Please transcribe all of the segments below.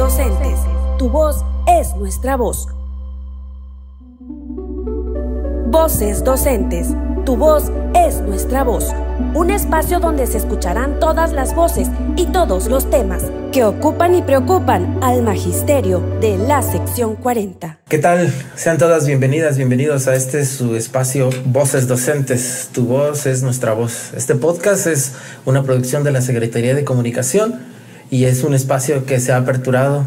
Docentes. Tu voz es nuestra voz. Voces Docentes. Tu voz es nuestra voz. Un espacio donde se escucharán todas las voces y todos los temas que ocupan y preocupan al magisterio de la sección 40. ¿Qué tal? Sean todas bienvenidas, bienvenidos a su espacio Voces Docentes. Tu voz es nuestra voz. Este podcast es una producción de la Secretaría de Comunicación y es un espacio que se ha aperturado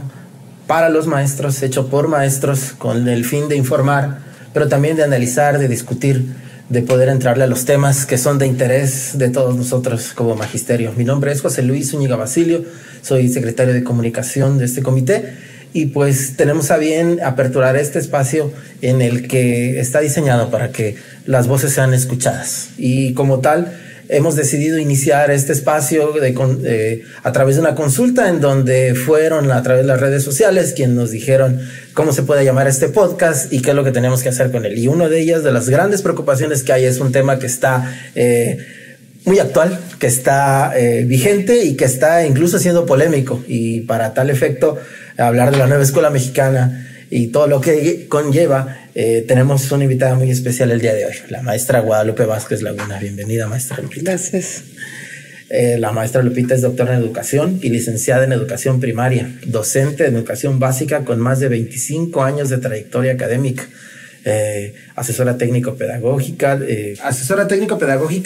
para los maestros, hecho por maestros, con el fin de informar, pero también de analizar, de discutir, de poder entrarle a los temas que son de interés de todos nosotros como magisterio. Mi nombre es José Luis Zúñiga Basilio, soy secretario de comunicación de este comité y pues tenemos a bien aperturar este espacio en el que está diseñado para que las voces sean escuchadas. Y como tal, hemos decidido iniciar este espacio a través de una consulta en donde fueron a través de las redes sociales quienes nos dijeron cómo se puede llamar este podcast y qué es lo que tenemos que hacer con él. Y una de ellas, de las grandes preocupaciones que hay, es un tema que está muy actual, que está vigente y que está incluso siendo polémico. Y para tal efecto, hablar de la nueva escuela mexicana y todo lo que conlleva, tenemos una invitada muy especial el día de hoy, la maestra Guadalupe Vázquez Laguna. Bienvenida, maestra Lupita. Gracias. La maestra Lupita es doctora en educación y licenciada en educación primaria, docente de educación básica con más de 25 años de trayectoria académica, asesora técnico-pedagógica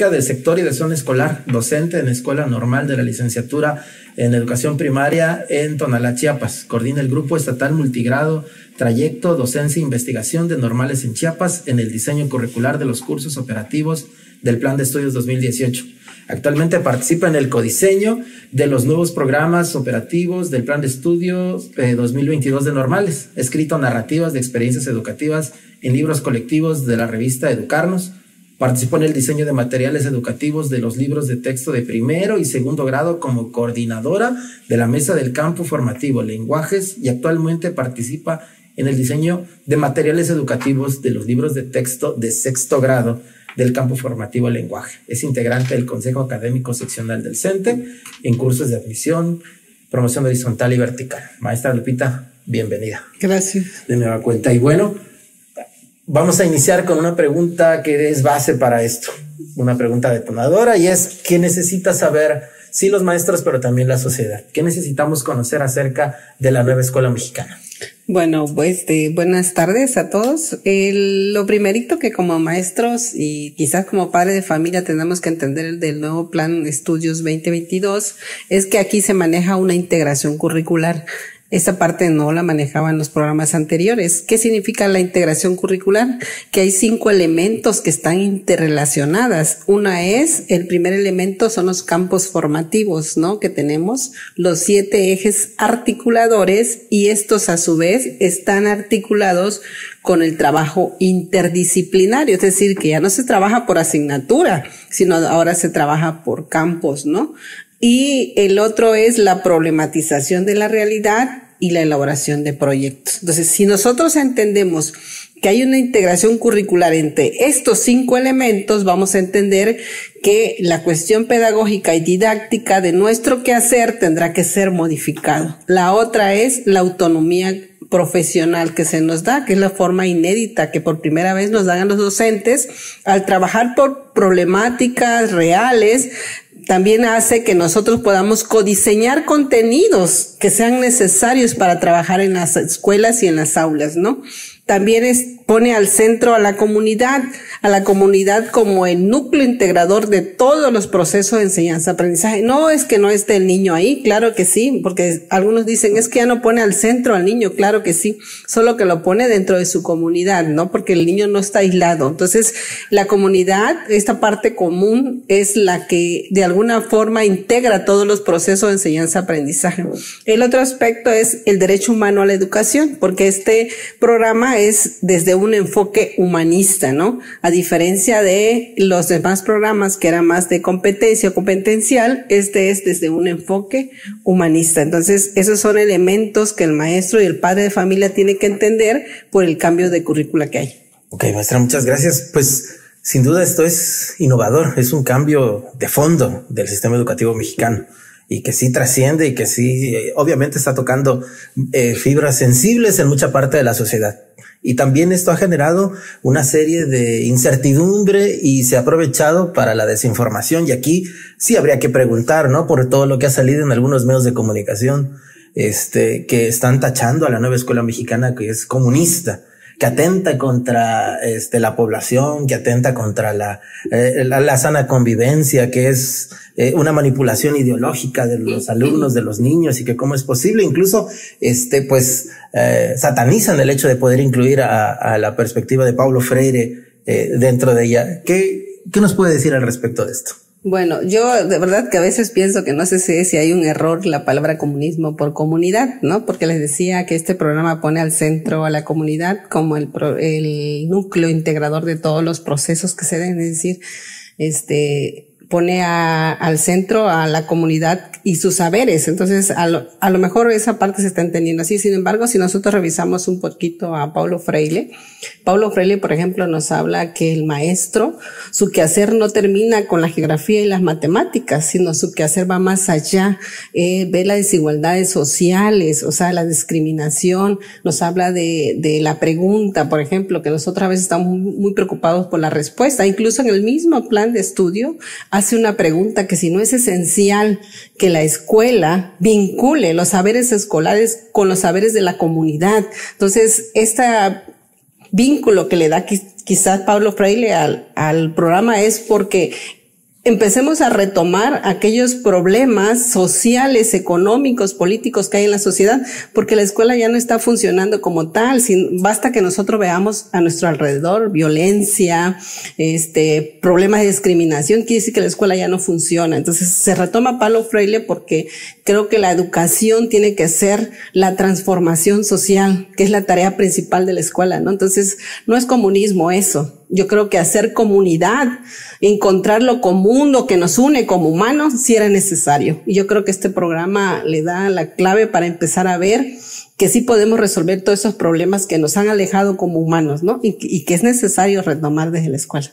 del sector y de zona escolar, docente en la Escuela Normal de la Licenciatura en Educación Primaria en Tonalá, Chiapas. Coordina el Grupo Estatal Multigrado Trayecto, Docencia e Investigación de Normales en Chiapas en el diseño curricular de los cursos operativos del Plan de Estudios 2018. Actualmente participa en el codiseño de los nuevos programas operativos del Plan de Estudios 2022 de Normales. Ha escrito narrativas de experiencias educativas en libros colectivos de la revista Educarnos. Participó en el diseño de materiales educativos de los libros de texto de primero y segundo grado como coordinadora de la Mesa del Campo Formativo Lenguajes y actualmente participa en el diseño de materiales educativos de los libros de texto de sexto grado del campo formativo Lenguaje. Es integrante del Consejo Académico Seccional del CENTE en cursos de admisión, promoción horizontal y vertical. Maestra Lupita, bienvenida. Gracias. De nueva cuenta. Y bueno, vamos a iniciar con una pregunta que es base para esto, una pregunta detonadora, y es: ¿qué necesita saber, sí, los maestros, pero también la sociedad? ¿Qué necesitamos conocer acerca de la nueva escuela mexicana? Bueno, pues buenas tardes a todos. Lo primerito que como maestros y quizás como padre de familia tenemos que entender del nuevo Plan Estudios 2022 es que aquí se maneja una integración curricular. Esa parte no la manejaban los programas anteriores. ¿Qué significa la integración curricular? Que hay 5 elementos que están interrelacionadas. El primer elemento son los campos formativos, ¿no? Que tenemos los 7 ejes articuladores y estos a su vez están articulados con el trabajo interdisciplinario. Es decir, que ya no se trabaja por asignatura, sino ahora se trabaja por campos, ¿no? Y el otro es la problematización de la realidad y la elaboración de proyectos. Entonces, si nosotros entendemos que hay una integración curricular entre estos 5 elementos, vamos a entender que la cuestión pedagógica y didáctica de nuestro quehacer tendrá que ser modificado. La otra es la autonomía profesional que se nos da, que es la forma inédita que por primera vez nos dan a los docentes al trabajar por problemáticas reales. También hace que nosotros podamos codiseñar contenidos que sean necesarios para trabajar en las escuelas y en las aulas, ¿no? También pone al centro a la comunidad como el núcleo integrador de todos los procesos de enseñanza-aprendizaje. No es que no esté el niño ahí, claro que sí, porque algunos dicen es que ya no pone al centro al niño, claro que sí, solo que lo pone dentro de su comunidad, ¿no? Porque el niño no está aislado. Entonces, la comunidad, esta parte común, es la que de alguna forma integra todos los procesos de enseñanza-aprendizaje. El otro aspecto es el derecho humano a la educación, porque este programa es desde un enfoque humanista, ¿no? A diferencia de los demás programas que eran más de competencia o competencial, este es desde un enfoque humanista. Entonces, esos son elementos que el maestro y el padre de familia tienen que entender por el cambio de currícula que hay. Ok, maestra, muchas gracias. Pues, sin duda esto es innovador, es un cambio de fondo del sistema educativo mexicano. y que sí trasciende y que sí, obviamente está tocando fibras sensibles en mucha parte de la sociedad. Y también esto ha generado una serie de incertidumbre y se ha aprovechado para la desinformación. Y aquí sí habría que preguntar, ¿no? Por todo lo que ha salido en algunos medios de comunicación, que están tachando a la nueva escuela mexicana que es comunista, que atenta contra la población, que atenta contra la sana convivencia, que es una manipulación ideológica de los alumnos, de los niños, y que cómo es posible, incluso satanizan el hecho de poder incluir a la perspectiva de Paulo Freire dentro de ella. ¿Qué nos puede decir al respecto de esto? Bueno, yo de verdad que a veces pienso que no sé si hay un error la palabra comunismo por comunidad, ¿no? Porque les decía que este programa pone al centro a la comunidad como el núcleo integrador de todos los procesos que se deben, es decir, pone al centro a la comunidad y sus saberes. Entonces, a lo mejor esa parte se está entendiendo así. Sin embargo, si nosotros revisamos un poquito a Paulo Freire, por ejemplo, nos habla que el maestro, su quehacer no termina con la geografía y las matemáticas, sino su quehacer va más allá, ve las desigualdades sociales, o sea, la discriminación. Nos habla de la pregunta, por ejemplo, que nosotros a veces estamos muy preocupados por la respuesta. Incluso en el mismo plan de estudio hace una pregunta que si no es esencial que la escuela vincule los saberes escolares con los saberes de la comunidad. Entonces, vínculo que le da quizás Paulo Freire al programa es porque empecemos a retomar aquellos problemas sociales, económicos, políticos que hay en la sociedad, porque la escuela ya no está funcionando como tal. Basta que nosotros veamos a nuestro alrededor violencia, problemas de discriminación, quiere decir que la escuela ya no funciona. Entonces se retoma Paulo Freire porque creo que la educación tiene que ser la transformación social, que es la tarea principal de la escuela, ¿no? Entonces no es comunismo eso. Yo creo que hacer comunidad, encontrar lo común, lo que nos une como humanos, sí era necesario. Y yo creo que este programa le da la clave para empezar a ver que sí podemos resolver todos esos problemas que nos han alejado como humanos, ¿no? Y que es necesario retomar desde la escuela.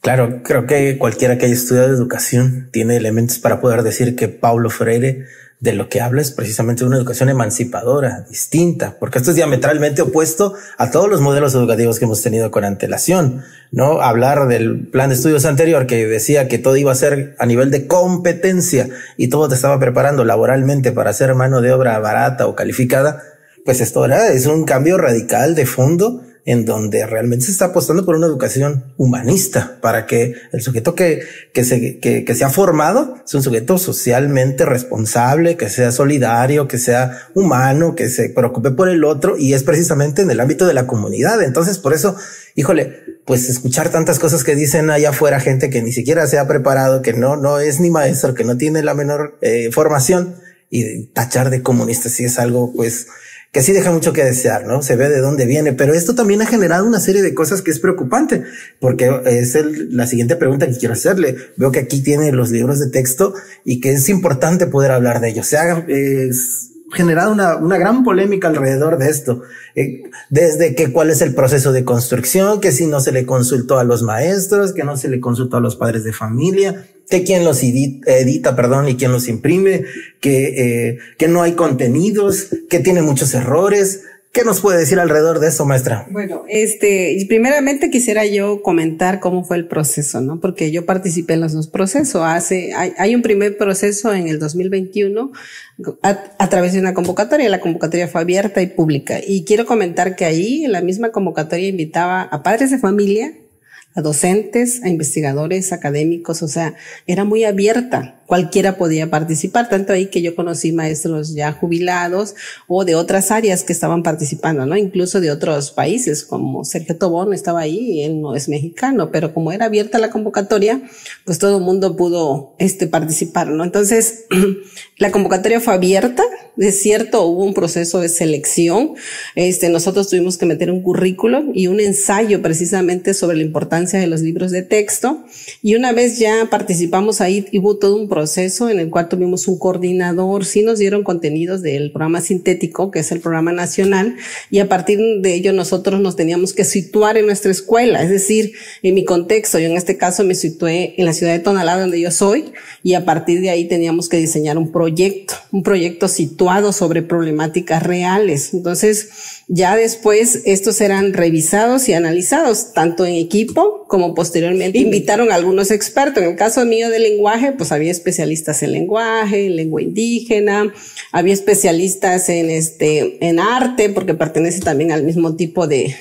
Claro, creo que cualquiera que haya estudiado educación tiene elementos para poder decir que Paulo Freire de lo que habla es precisamente de una educación emancipadora, distinta, porque esto es diametralmente opuesto a todos los modelos educativos que hemos tenido con antelación, ¿no? Hablar del plan de estudios anterior que decía que todo iba a ser a nivel de competencia y todo te estaba preparando laboralmente para ser mano de obra barata o calificada, pues esto ahora es un cambio radical de fondo en donde realmente se está apostando por una educación humanista para que el sujeto que se ha formado sea un sujeto socialmente responsable, que sea solidario, que sea humano, que se preocupe por el otro, y es precisamente en el ámbito de la comunidad. Entonces, por eso, híjole, pues escuchar tantas cosas que dicen allá afuera gente que ni siquiera se ha preparado, que no es ni maestro, que no tiene la menor formación, y tachar de comunista sí es algo, pues, que sí deja mucho que desear, ¿no? Se ve de dónde viene, pero esto también ha generado una serie de cosas que es preocupante, porque es la siguiente pregunta que quiero hacerle. Veo que aquí tiene los libros de texto y que es importante poder hablar de ellos. Se ha generado una gran polémica alrededor de esto, desde que cuál es el proceso de construcción, que si no se le consultó a los maestros, que no se le consultó a los padres de familia, que quién los edita, y quién los imprime, que no hay contenidos, que tiene muchos errores. ¿Qué nos puede decir alrededor de eso, maestra? Bueno, primeramente quisiera yo comentar cómo fue el proceso, ¿no? Porque yo participé en los dos procesos. Hay un primer proceso en el 2021 a través de una convocatoria. La convocatoria fue abierta y pública. Y quiero comentar que ahí, en la misma convocatoria, invitaba a padres de familia, a docentes, a investigadores, académicos, o sea, era muy abierta. Cualquiera podía participar, tanto ahí que yo conocí maestros ya jubilados o de otras áreas que estaban participando, ¿no? Incluso de otros países, como Sergio Tobón estaba ahí, él no es mexicano, pero como era abierta la convocatoria, pues todo el mundo pudo participar, ¿no? Entonces, la convocatoria fue abierta, de cierto, hubo un proceso de selección, nosotros tuvimos que meter un currículum y un ensayo precisamente sobre la importancia de los libros de texto, y una vez ya participamos ahí, hubo todo un proceso en el cual tuvimos un coordinador, sí nos dieron contenidos del programa sintético, que es el programa nacional, y a partir de ello nosotros nos teníamos que situar en nuestra escuela, es decir, en mi contexto. Yo en este caso me situé en la ciudad de Tonalá, donde yo soy, y a partir de ahí teníamos que diseñar un proyecto situado sobre problemáticas reales. Entonces, ya después estos eran revisados y analizados, tanto en equipo como posteriormente invitaron a algunos expertos. En el caso mío de lenguaje, pues había especialistas en lenguaje, en lengua indígena, había especialistas en arte, porque pertenece también al mismo tipo de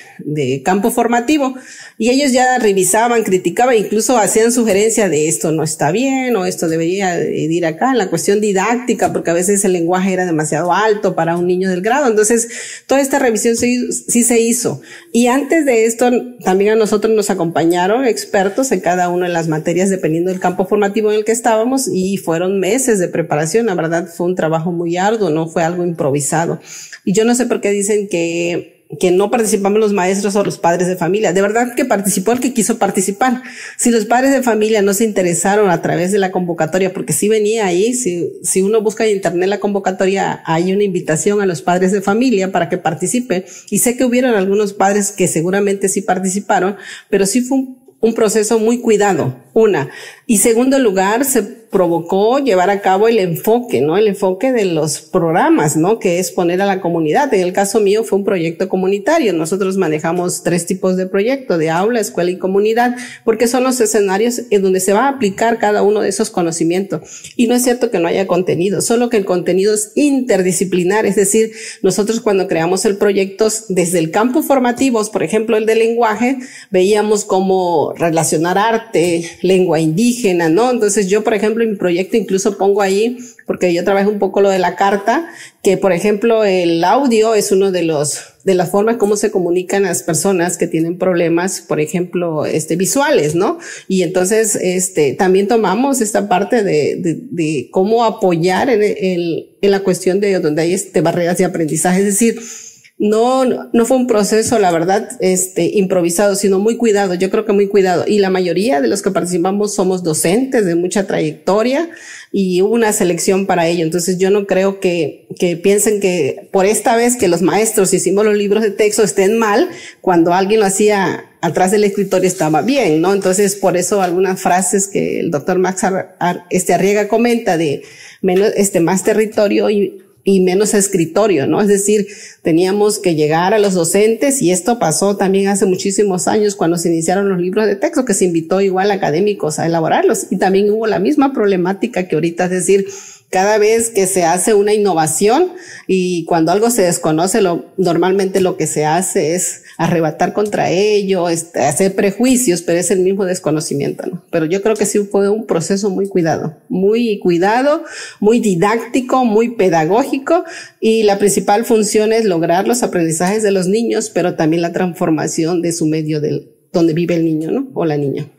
campo formativo. Y ellos ya revisaban, criticaban, incluso hacían sugerencia de esto no está bien o esto debería ir acá, en la cuestión didáctica, porque a veces el lenguaje era demasiado alto para un niño del grado. Entonces, toda esta revisión sí se hizo. Y antes de esto, también a nosotros nos acompañaron expertos en cada una de las materias, dependiendo del campo formativo en el que estábamos, y fueron meses de preparación. La verdad, fue un trabajo muy arduo, no fue algo improvisado. Y yo no sé por qué dicen que no participamos los maestros o los padres de familia. De verdad que participó el que quiso participar. Si los padres de familia no se interesaron a través de la convocatoria, porque sí venía ahí, si uno busca en internet la convocatoria, hay una invitación a los padres de familia para que participen. Y sé que hubieron algunos padres que seguramente sí participaron, pero sí fue un proceso muy cuidado, una. Y segundo lugar, se provocó llevar a cabo el enfoque, ¿no? El enfoque de los programas, ¿no? Que es poner a la comunidad. En el caso mío fue un proyecto comunitario. Nosotros manejamos 3 tipos de proyecto, de aula, escuela y comunidad, porque son los escenarios en donde se va a aplicar cada uno de esos conocimientos. Y no es cierto que no haya contenido, solo que el contenido es interdisciplinar. Es decir, nosotros cuando creamos el proyecto, desde el campo formativo, por ejemplo, el de lenguaje, veíamos cómo relacionar arte, lengua indígena, ¿no? Entonces yo, por ejemplo, en mi proyecto incluso pongo ahí, porque yo trabajo un poco lo de la carta, que por ejemplo el audio es uno de las formas como se comunican las personas que tienen problemas, por ejemplo, visuales, ¿no? Y entonces, también tomamos esta parte de cómo apoyar en la cuestión de donde hay barreras de aprendizaje. Es decir, no fue un proceso, la verdad, improvisado, sino muy cuidado. Yo creo que muy cuidado. Y la mayoría de los que participamos somos docentes de mucha trayectoria y hubo una selección para ello. Entonces yo no creo que piensen que por esta vez que los maestros hicimos los libros de texto estén mal, cuando alguien lo hacía atrás del escritorio estaba bien, ¿no? Entonces por eso algunas frases que el doctor Max Arriaga comenta de menos, más territorio y menos escritorio, ¿no? Es decir, teníamos que llegar a los docentes, y esto pasó también hace muchísimos años cuando se iniciaron los libros de texto, que se invitó igual a académicos a elaborarlos, y también hubo la misma problemática que ahorita. Es decir, cada vez que se hace una innovación y cuando algo se desconoce, normalmente lo que se hace es arrebatar contra ello, hacer prejuicios, pero es el mismo desconocimiento, ¿no? Pero yo creo que sí fue un proceso muy cuidado, muy didáctico, muy pedagógico, y la principal función es lograr los aprendizajes de los niños, pero también la transformación de su medio donde vive el niño, ¿no? O la niña.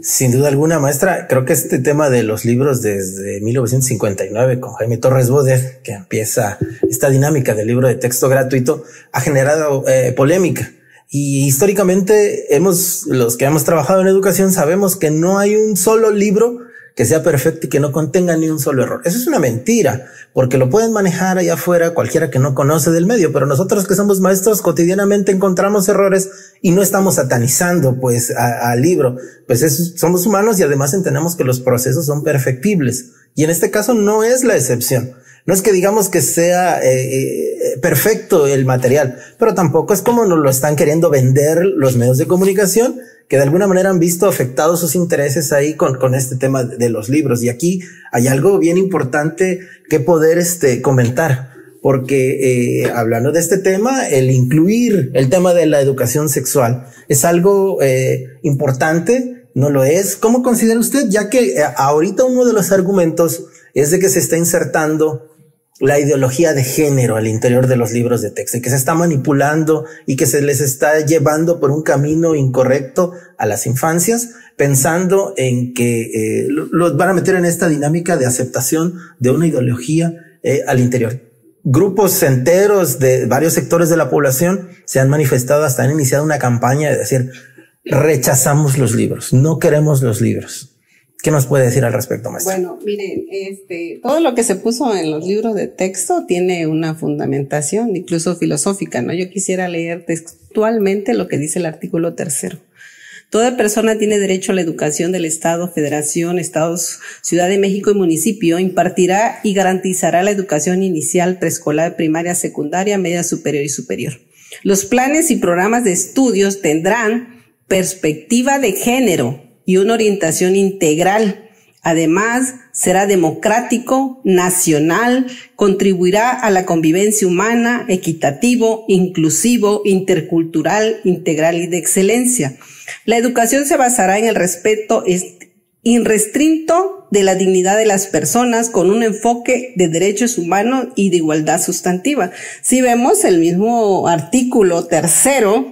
Sin duda alguna, maestra, creo que este tema de los libros desde 1959 con Jaime Torres Bodet, que empieza esta dinámica del libro de texto gratuito, ha generado polémica. Y históricamente los que hemos trabajado en educación sabemos que no hay un solo libro que sea perfecto y que no contenga ni un solo error. Eso es una mentira, porque lo pueden manejar allá afuera cualquiera que no conoce del medio, pero nosotros que somos maestros cotidianamente encontramos errores y no estamos satanizando pues al libro. Pues somos humanos y además entendemos que los procesos son perfectibles, y en este caso no es la excepción. No es que digamos que sea perfecto el material, pero tampoco es como nos lo están queriendo vender los medios de comunicación, que de alguna manera han visto afectados sus intereses ahí con este tema de los libros. Y aquí hay algo bien importante que poder comentar, porque hablando de este tema, el incluir el tema de la educación sexual es algo importante, ¿no lo es? ¿Cómo considera usted? Ya que ahorita uno de los argumentos es de que se está insertando la ideología de género al interior de los libros de texto, y que se está manipulando y que se les está llevando por un camino incorrecto a las infancias, pensando en que los van a meter en esta dinámica de aceptación de una ideología al interior. Grupos enteros de varios sectores de la población se han manifestado, hasta han iniciado una campaña de decir: rechazamos los libros, no queremos los libros. ¿Qué nos puede decir al respecto, maestra? Bueno, miren, todo lo que se puso en los libros de texto tiene una fundamentación, incluso filosófica, ¿no? Yo quisiera leer textualmente lo que dice el artículo 3. Toda persona tiene derecho a la educación del Estado, Federación, Estados, Ciudad de México y municipio. Impartirá y garantizará la educación inicial, preescolar, primaria, secundaria, media superior y superior. Los planes y programas de estudios tendrán perspectiva de género y una orientación integral. Además, será democrático, nacional, contribuirá a la convivencia humana, equitativo, inclusivo, intercultural, integral y de excelencia. La educación se basará en el respeto irrestricto de la dignidad de las personas con un enfoque de derechos humanos y de igualdad sustantiva. Si vemos el mismo artículo 3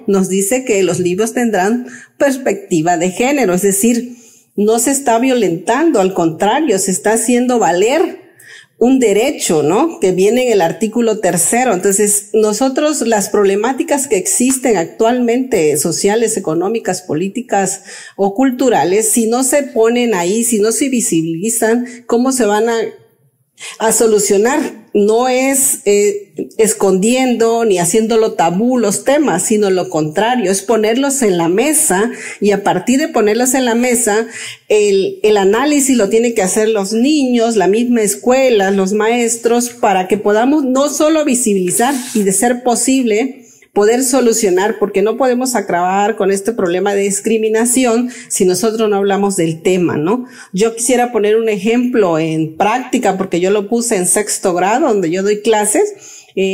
nos dice que los libros tendrán perspectiva de género, es decir, no se está violentando, al contrario, se está haciendo valer un derecho, ¿no? Que viene en el artículo 3. Entonces, nosotros, las problemáticas que existen actualmente, sociales, económicas, políticas o culturales, si no se ponen ahí, si no se visibilizan, ¿cómo se van a solucionar? No es escondiendo ni haciéndolo tabú los temas, sino lo contrario, es ponerlos en la mesa, y a partir de ponerlos en la mesa, el análisis lo tienen que hacer los niños, la misma escuela, los maestros, para que podamos no solo visibilizar y, de ser posible, poder solucionar, porque no podemos acabar con este problema de discriminación si nosotros no hablamos del tema, ¿no? Yo quisiera poner un ejemplo en práctica, porque yo lo puse en 6º grado, donde yo doy clases,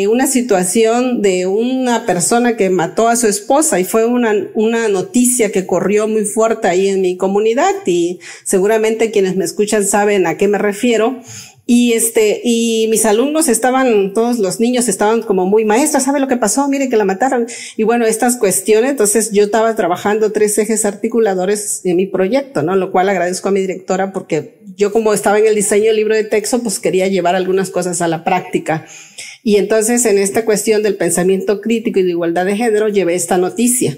una situación de una persona que mató a su esposa, y fue una noticia que corrió muy fuerte ahí en mi comunidad, y seguramente quienes me escuchan saben a qué me refiero. Y mis alumnos todos los niños estaban como muy, maestra, ¿sabe lo que pasó? Mire que la mataron. Y bueno, estas cuestiones, entonces yo estaba trabajando 3 ejes articuladores en mi proyecto, ¿no? Lo cual agradezco a mi directora, porque yo, como estaba en el diseño del libro de texto, pues quería llevar algunas cosas a la práctica. Y entonces, en esta cuestión del pensamiento crítico y de igualdad de género, llevé esta noticia.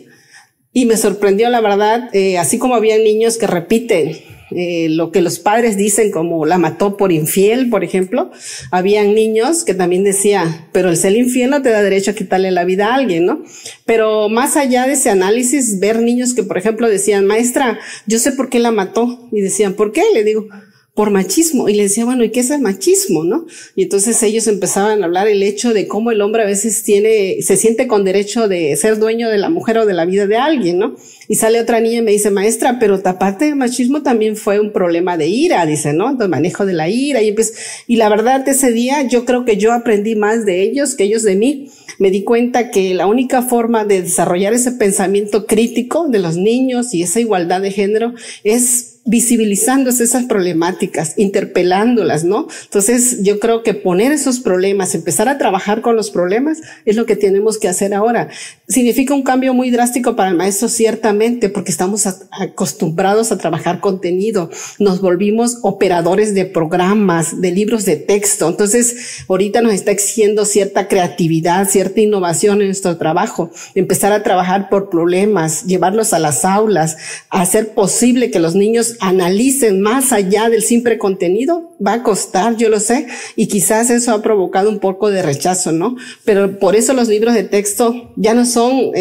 Y me sorprendió, la verdad, así como había niños que repiten lo que los padres dicen, como la mató por infiel, por ejemplo, habían niños que también decían, pero el ser infiel no te da derecho a quitarle la vida a alguien, ¿no? Pero más allá de ese análisis, ver niños que, por ejemplo, decían, maestra, yo sé por qué la mató. Y decían, ¿por qué? Le digo, por machismo. Y le decía, bueno, ¿y qué es el machismo, no? Y entonces ellos empezaban a hablar el hecho de cómo el hombre a veces se siente con derecho de ser dueño de la mujer o de la vida de alguien, ¿no? Y sale otra niña y me dice, maestra, pero aparte del machismo también fue un problema de ira, dice, ¿no? Entonces, manejo de la ira. Y la verdad, ese día yo creo que yo aprendí más de ellos que ellos de mí. Me di cuenta que la única forma de desarrollar ese pensamiento crítico de los niños y esa igualdad de género es visibilizándose esas problemáticas, interpelándolas, ¿no? Entonces, yo creo que poner esos problemas, empezar a trabajar con los problemas, es lo que tenemos que hacer ahora. Significa un cambio muy drástico para el maestro, ciertamente, porque estamos acostumbrados a trabajar contenido. Nos volvimos operadores de programas, de libros de texto. Entonces, ahorita nos está exigiendo cierta creatividad, cierta innovación en nuestro trabajo. Empezar a trabajar por problemas, llevarlos a las aulas, hacer posible que los niños analicen más allá del simple contenido. Va a costar, yo lo sé, y quizás eso ha provocado un poco de rechazo, ¿no? Pero por eso los libros de texto ya no son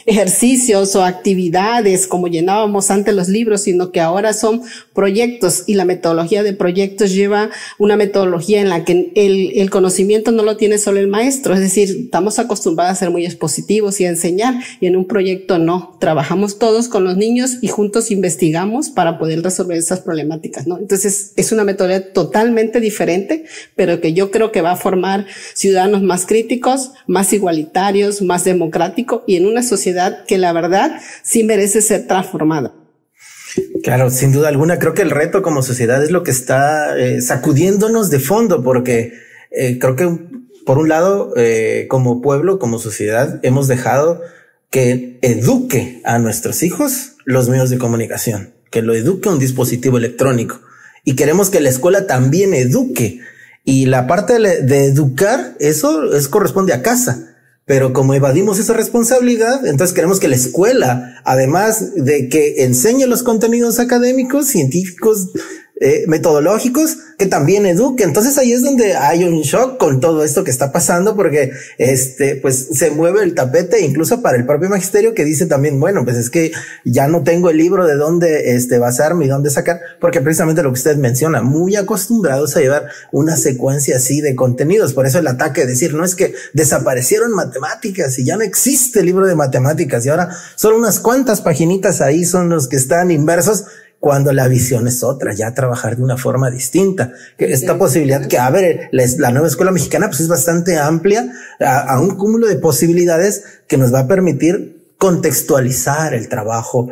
ejercicios o actividades como llenábamos antes los libros, sino que ahora son proyectos, y la metodología de proyectos lleva una metodología en la que el conocimiento no lo tiene solo el maestro, es decir, estamos acostumbrados a ser muy expositivos y a enseñar, y en un proyecto no, trabajamos todos con los niños y juntos investigamos para poder resolver esas problemáticas, ¿no? Entonces es una metodología totalmente diferente, pero que yo creo que va a formar ciudadanos más críticos, más igualitarios, más democráticos, y en una sociedad que la verdad sí merece ser transformada. Claro, sin duda alguna, creo que el reto como sociedad es lo que está sacudiéndonos de fondo, porque creo que por un lado, como pueblo, como sociedad, hemos dejado que eduque a nuestros hijos los medios de comunicación, que lo eduque un dispositivo electrónico, y queremos que la escuela también eduque, y la parte de educar, eso corresponde a casa. pero como evadimos esa responsabilidad, entonces queremos que la escuela, además de que enseñe los contenidos académicos, científicos, metodológicos, que también eduque. Entonces ahí es donde hay un shock con todo esto que está pasando, porque pues se mueve el tapete incluso para el propio magisterio, que dice también, bueno, pues es que ya no tengo el libro de dónde basarme y dónde sacar, porque precisamente lo que usted menciona, muy acostumbrados a llevar una secuencia así de contenidos. Por eso el ataque de decir, no, es que desaparecieron matemáticas y ya no existe el libro de matemáticas y ahora solo unas cuantas paginitas ahí son los que están inversos, cuando la visión es otra, ya trabajar de una forma distinta. Que esta posibilidad que abre la nueva escuela mexicana, pues es bastante amplia, a un cúmulo de posibilidades que nos va a permitir contextualizar el trabajo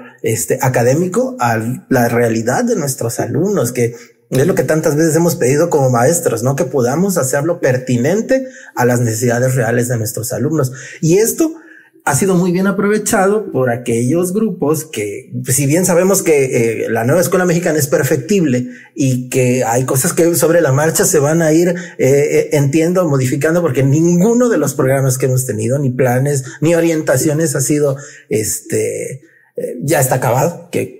académico a la realidad de nuestros alumnos, que es lo que tantas veces hemos pedido como maestros, ¿no? Que podamos hacerlo pertinente a las necesidades reales de nuestros alumnos. Y esto ha sido muy bien aprovechado por aquellos grupos que, pues, si bien sabemos que la nueva escuela mexicana es perfectible y que hay cosas que sobre la marcha se van a ir, entiendo, modificando, porque ninguno de los programas que hemos tenido, ni planes, ni orientaciones ha sido, ya está acabado, que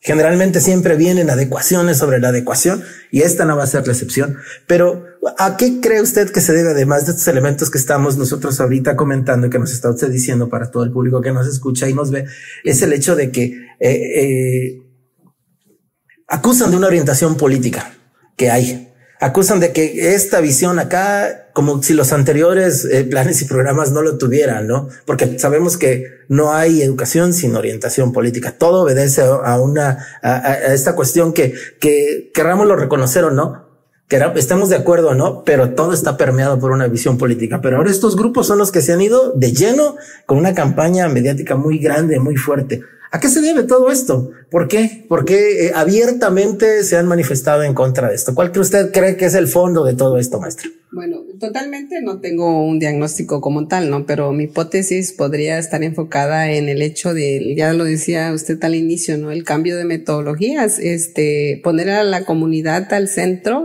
generalmente siempre vienen adecuaciones sobre la adecuación y esta no va a ser la excepción. Pero ¿a qué cree usted que se debe, además de estos elementos que estamos nosotros ahorita comentando, que nos está usted diciendo para todo el público que nos escucha y nos ve? Es el hecho de que acusan de una orientación política que hay. Acusan de que esta visión acá, como si los anteriores planes y programas no lo tuvieran, ¿no? Porque sabemos que no hay educación sin orientación política. Todo obedece a esta cuestión que querrámoslo reconocer o no, que estemos de acuerdo o no, pero todo está permeado por una visión política. Pero ahora estos grupos son los que se han ido de lleno con una campaña mediática muy grande, muy fuerte. ¿A qué se debe todo esto? ¿Por qué? Porque abiertamente se han manifestado en contra de esto. ¿Cuál que usted cree que es el fondo de todo esto, maestro? Bueno, totalmente no tengo un diagnóstico como tal, ¿no? Pero mi hipótesis podría estar enfocada en el hecho de, ya lo decía usted al inicio, ¿no? El cambio de metodologías, poner a la comunidad al centro,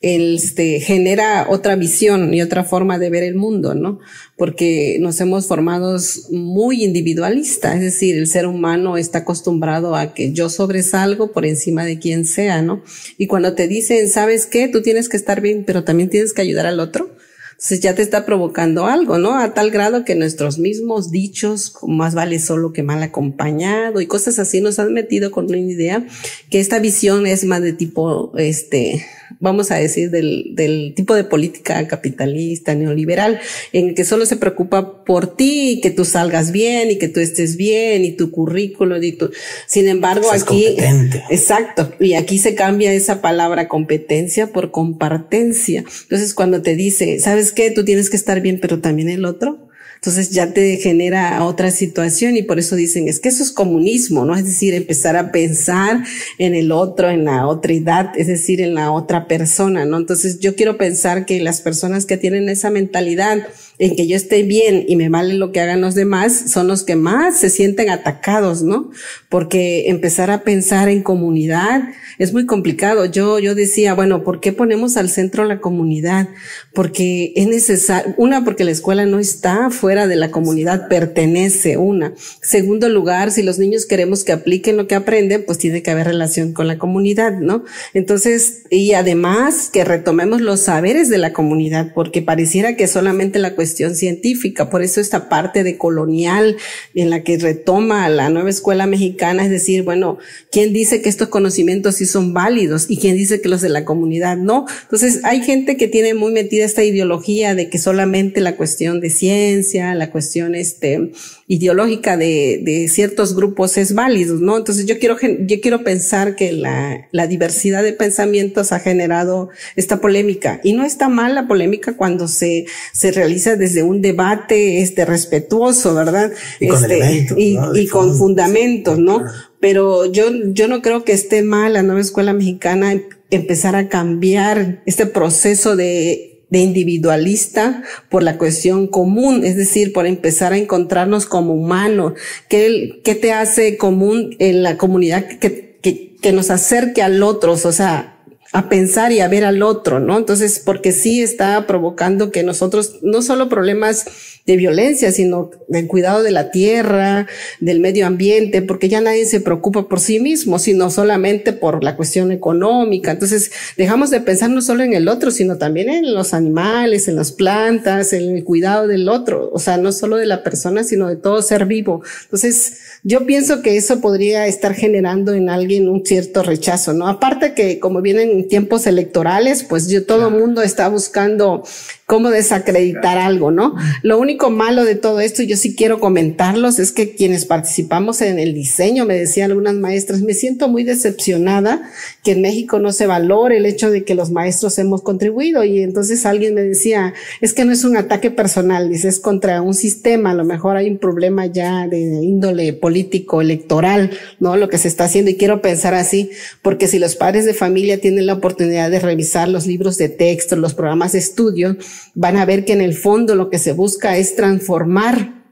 genera otra visión y otra forma de ver el mundo, ¿no? Porque nos hemos formado muy individualistas, es decir, el ser humano está acostumbrado a que yo sobresalgo por encima de quien sea, ¿no? Y cuando te dicen, ¿sabes qué? Tú tienes que estar bien, pero también tienes que ayudar al otro. Entonces ya te está provocando algo, ¿no? A tal grado que nuestros mismos dichos, más vale solo que mal acompañado y cosas así, nos han metido con una idea que esta visión es más de tipo, vamos a decir, del tipo de política capitalista, neoliberal, en el que solo se preocupa por ti y que tú salgas bien y que tú estés bien y tu currículo y tu, sin embargo, es aquí, competente. Exacto, y aquí se cambia esa palabra competencia por compartencia. Entonces, cuando te dice, ¿sabes qué? Tú tienes que estar bien, pero también el otro. Entonces ya te genera otra situación y por eso dicen, es que eso es comunismo, ¿no? Es decir, empezar a pensar en el otro, en la otredad, es decir, en la otra persona, ¿no? Entonces yo quiero pensar que las personas que tienen esa mentalidad en que yo esté bien y me vale lo que hagan los demás, son los que más se sienten atacados, ¿no? Porque empezar a pensar en comunidad es muy complicado. Yo decía, bueno, ¿por qué ponemos al centro la comunidad? Porque es necesario, porque la escuela no está fuera de la comunidad, pertenece, Segundo lugar, si los niños queremos que apliquen lo que aprenden, pues tiene que haber relación con la comunidad, ¿no? Entonces, y además que retomemos los saberes de la comunidad, porque pareciera que solamente la cuestión científica, por eso esta parte de colonial en la que retoma la nueva escuela mexicana, es decir, bueno, ¿quién dice que estos conocimientos sí son válidos y quién dice que los de la comunidad no? Entonces hay gente que tiene muy metida esta ideología de que solamente la cuestión de ciencia, la cuestión ideológica de ciertos grupos es válido, ¿no? Entonces yo quiero pensar que la diversidad de pensamientos ha generado esta polémica, y no está mal la polémica cuando se realiza desde un debate respetuoso, ¿verdad? Y con elementos, ¿no? Y con fundamentos, ¿no? Pero yo no creo que esté mal la nueva escuela mexicana empezar a cambiar este proceso de individualista por la cuestión común, es decir, por empezar a encontrarnos como humanos. ¿Qué te hace común en la comunidad que nos acerque al otro? O sea, a pensar y a ver al otro, ¿no? Entonces, porque sí está provocando que nosotros, no solo problemas de violencia, sino del cuidado de la tierra, del medio ambiente, porque ya nadie se preocupa por sí mismo, sino solamente por la cuestión económica. Entonces, dejamos de pensar no solo en el otro, sino también en los animales, en las plantas, en el cuidado del otro, o sea, no solo de la persona, sino de todo ser vivo. Entonces, yo pienso que eso podría estar generando en alguien un cierto rechazo, ¿no? Aparte que como vienen tiempos electorales, pues todo el mundo está buscando cómo desacreditar algo, ¿no? Lo único malo de todo esto, yo sí quiero comentarlos, es que quienes participamos en el diseño, me decían algunas maestras, me siento muy decepcionada que en México no se valore el hecho de que los maestros hemos contribuido. Y entonces alguien me decía, es que no es un ataque personal, dice, es contra un sistema, a lo mejor hay un problema ya de índole político, electoral, ¿no? Lo que se está haciendo, y quiero pensar así, porque si los padres de familia tienen la oportunidad de revisar los libros de texto, los programas de estudio, van a ver que en el fondo lo que se busca es transformar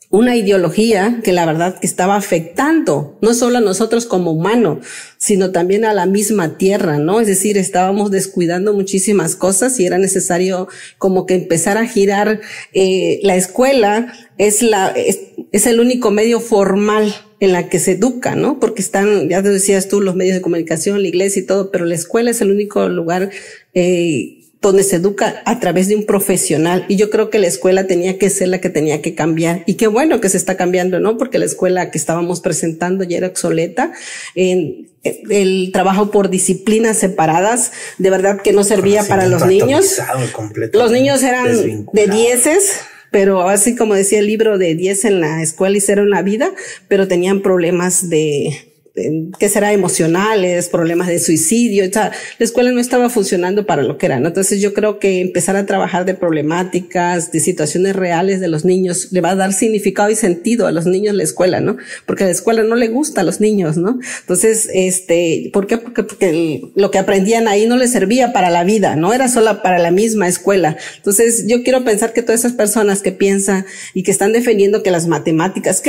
una ideología que la verdad que estaba afectando no solo a nosotros como humanos, sino también a la misma tierra, ¿no? Es decir, estábamos descuidando muchísimas cosas y era necesario como que empezar a girar. La escuela es el único medio formal en la que se educa, ¿no? Porque están, ya te decías tú, los medios de comunicación, la iglesia y todo, pero la escuela es el único lugar donde se educa a través de un profesional. Y yo creo que la escuela tenía que ser la que tenía que cambiar. Y qué bueno que se está cambiando, ¿no? Porque la escuela que estábamos presentando ya era obsoleta. El trabajo por disciplinas separadas, de verdad que no servía para los niños. Los niños eran de 10, pero así como decía el libro, de 10 en la escuela hicieron la vida, pero tenían problemas ¿qué será? Emocionales, problemas de suicidio. O sea, la escuela no estaba funcionando para lo que era, ¿no? Entonces yo creo que empezar a trabajar de problemáticas, de situaciones reales de los niños, le va a dar significado y sentido a los niños la escuela, ¿no? Porque la escuela no le gusta a los niños, ¿no? Entonces, ¿por qué? Porque lo que aprendían ahí no les servía para la vida, no era solo para la misma escuela. Entonces yo quiero pensar que todas esas personas que piensan y que están defendiendo que las matemáticas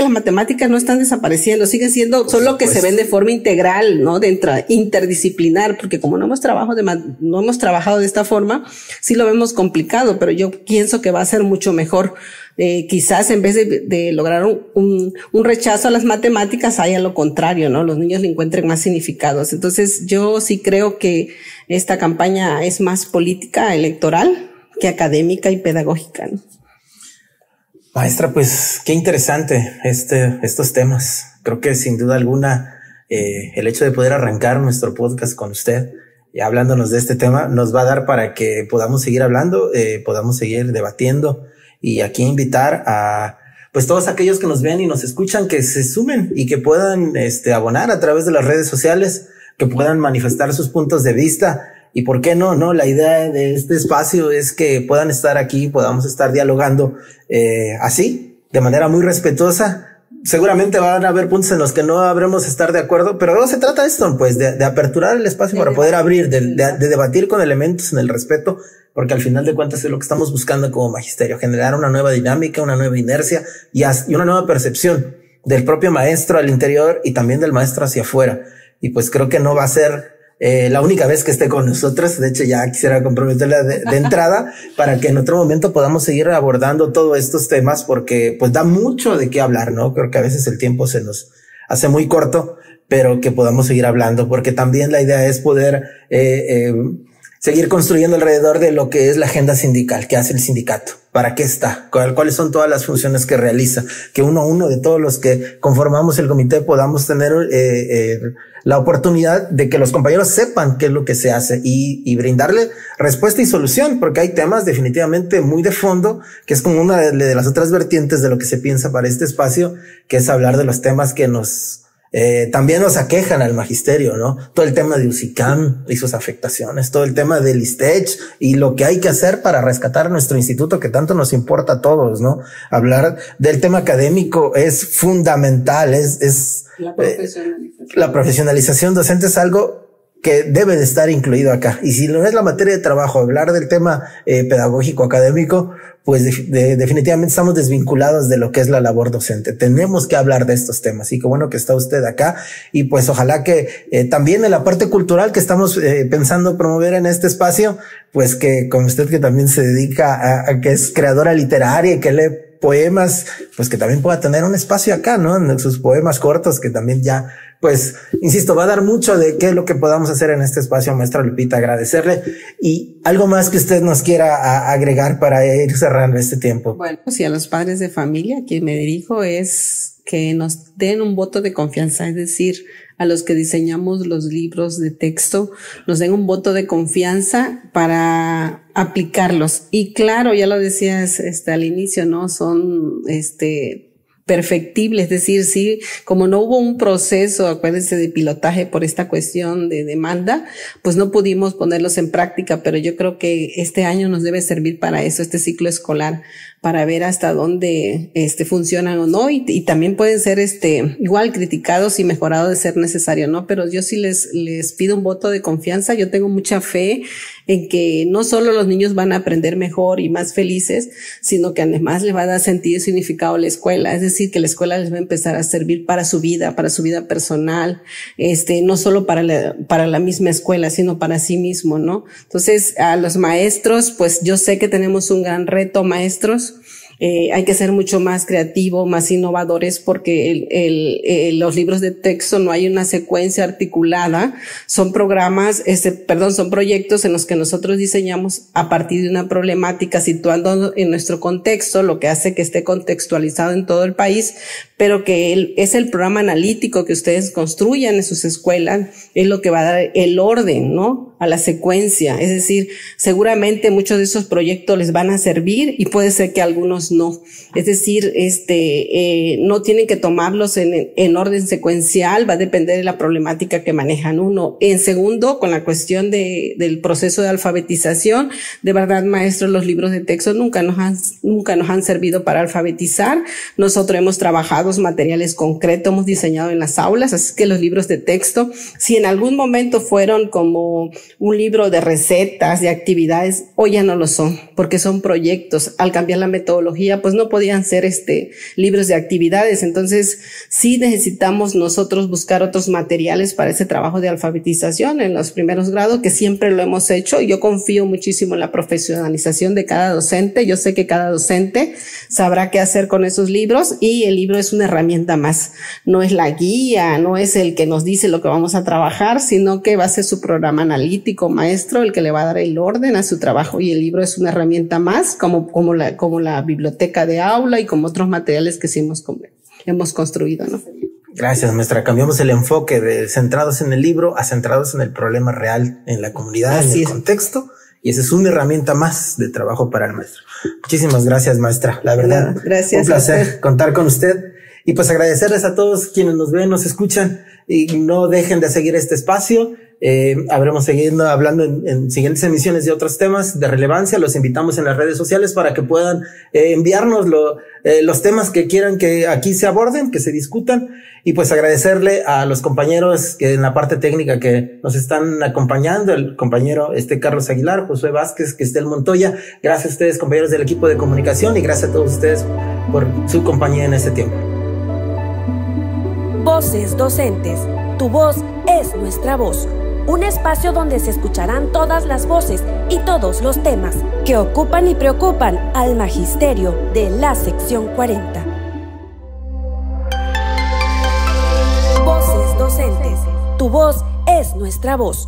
no están desapareciendo, siguen siendo solo que se ven de forma integral, ¿no? Interdisciplinar, porque como no hemos trabajado de esta forma, sí lo vemos complicado, pero yo pienso que va a ser mucho mejor. Quizás en vez de lograr un rechazo a las matemáticas, haya lo contrario, ¿no? Los niños le encuentren más significados. Entonces, yo sí creo que esta campaña es más política, electoral, que académica y pedagógica, ¿no? Maestra, pues qué interesante estos temas. Creo que sin duda alguna el hecho de poder arrancar nuestro podcast con usted y hablándonos de este tema nos va a dar para que podamos seguir hablando, podamos seguir debatiendo, y aquí invitar a pues todos aquellos que nos ven y nos escuchan que se sumen y que puedan abonar a través de las redes sociales, que puedan manifestar sus puntos de vista. Y por qué no, la idea de este espacio es que puedan estar aquí, podamos estar dialogando así, de manera muy respetuosa. Seguramente van a haber puntos en los que no habremos estar de acuerdo, pero luego se trata esto, pues, de aperturar el espacio para poder abrir, de debatir con elementos en el respeto, porque al final de cuentas es lo que estamos buscando como magisterio, generar una nueva dinámica, una nueva inercia y una nueva percepción del propio maestro al interior y también del maestro hacia afuera. Y pues creo que no va a ser la única vez que esté con nosotros. De hecho, ya quisiera comprometerla de entrada para que en otro momento podamos seguir abordando todos estos temas, porque pues da mucho de qué hablar, ¿no? Creo que a veces el tiempo se nos hace muy corto, pero que podamos seguir hablando, porque también la idea es poder seguir construyendo alrededor de lo que es la agenda sindical, qué hace el sindicato, para qué está, cuáles son todas las funciones que realiza, que uno de todos los que conformamos el comité podamos tener la oportunidad de que los compañeros sepan qué es lo que se hace y brindarle respuesta y solución, porque hay temas definitivamente muy de fondo, que es como una de las otras vertientes de lo que se piensa para este espacio, que es hablar de los temas que también nos aquejan al magisterio, ¿no? Todo el tema de USICAM y sus afectaciones, todo el tema del ISTECH y lo que hay que hacer para rescatar nuestro instituto que tanto nos importa a todos, ¿no? Hablar del tema académico es fundamental, es la profesionalización. La profesionalización docente es algo que debe de estar incluido acá. Y si no es la materia de trabajo, hablar del tema pedagógico académico, pues definitivamente estamos desvinculados de lo que es la labor docente. Tenemos que hablar de estos temas, y qué bueno que está usted acá, y pues ojalá que también en la parte cultural que estamos pensando promover en este espacio, pues que con usted, que también se dedica a que es creadora literaria y que lee poemas, pues que también pueda tener un espacio acá, ¿no? En sus poemas cortos, que también ya, pues, insisto, va a dar mucho de qué es lo que podamos hacer en este espacio, maestra Lupita. Agradecerle. Y algo más que usted nos quiera agregar para ir cerrando este tiempo. Bueno, pues, y a los padres de familia, a quien me dirijo, es que nos den un voto de confianza, es decir, a los que diseñamos los libros de texto, nos den un voto de confianza para aplicarlos. Y claro, ya lo decías al inicio, ¿no? Son perfectibles, es decir, sí, como no hubo un proceso, acuérdense, de pilotaje por esta cuestión de demanda, pues no pudimos ponerlos en práctica, pero yo creo que este año nos debe servir para eso, este ciclo escolar, para ver hasta dónde funcionan o no, y también pueden ser igual criticados y mejorados de ser necesario, ¿no? Pero yo sí les pido un voto de confianza. Yo tengo mucha fe en que no solo los niños van a aprender mejor y más felices, sino que además les va a dar sentido y significado a la escuela. Es decir, que la escuela les va a empezar a servir para su vida personal, no solo para la misma escuela, sino para sí mismo, ¿no? Entonces, a los maestros, pues yo sé que tenemos un gran reto, maestros. Hay que ser mucho más creativos, más innovadores, porque los libros de texto no hay una secuencia articulada. Son son proyectos en los que nosotros diseñamos a partir de una problemática, situando en nuestro contexto, lo que hace que esté contextualizado en todo el país, pero que es el programa analítico que ustedes construyan en sus escuelas, es lo que va a dar el orden, ¿no?, a la secuencia. Es decir, seguramente muchos de esos proyectos les van a servir y puede ser que algunos no. Es decir, no tienen que tomarlos en orden secuencial, va a depender de la problemática que manejan uno. En segundo, con la cuestión del proceso de alfabetización, de verdad, maestros, los libros de texto nunca nos han servido para alfabetizar. Nosotros hemos trabajado materiales concretos, hemos diseñado en las aulas, así que los libros de texto, si en algún momento fueron como un libro de recetas, de actividades, hoy ya no lo son, porque son proyectos. Al cambiar la metodología, pues no podían ser libros de actividades. Entonces, sí necesitamos nosotros buscar otros materiales para ese trabajo de alfabetización en los primeros grados, que siempre lo hemos hecho. Yo confío muchísimo en la profesionalización de cada docente. Yo sé que cada docente sabrá qué hacer con esos libros, y el libro es una herramienta más. No es la guía, no es el que nos dice lo que vamos a trabajar, sino que va a ser su programa analítico, maestro, el que le va a dar el orden a su trabajo, y el libro es una herramienta más, como la biblioteca de aula y como otros materiales que sí hemos construido, ¿no? Gracias, maestra. Cambiamos el enfoque de centrados en el libro a centrados en el problema real, en la comunidad, en el contexto, y esa es una herramienta más de trabajo para el maestro. Muchísimas gracias, maestra. La verdad, gracias, un placer contar con usted. Y pues agradecerles a todos quienes nos ven, nos escuchan, y no dejen de seguir este espacio. Habremos seguido hablando en siguientes emisiones de otros temas de relevancia. Los invitamos en las redes sociales para que puedan enviarnos los temas que quieran que aquí se aborden, que se discutan. Y pues agradecerle a los compañeros que en la parte técnica que nos están acompañando, el compañero Carlos Aguilar, Josué Vázquez, Estel Montoya. Gracias a ustedes, compañeros del equipo de comunicación, y gracias a todos ustedes por su compañía en este tiempo. Voces Docentes. Tu voz es nuestra voz. Un espacio donde se escucharán todas las voces y todos los temas que ocupan y preocupan al magisterio de la sección 40. Voces Docentes. Tu voz es nuestra voz.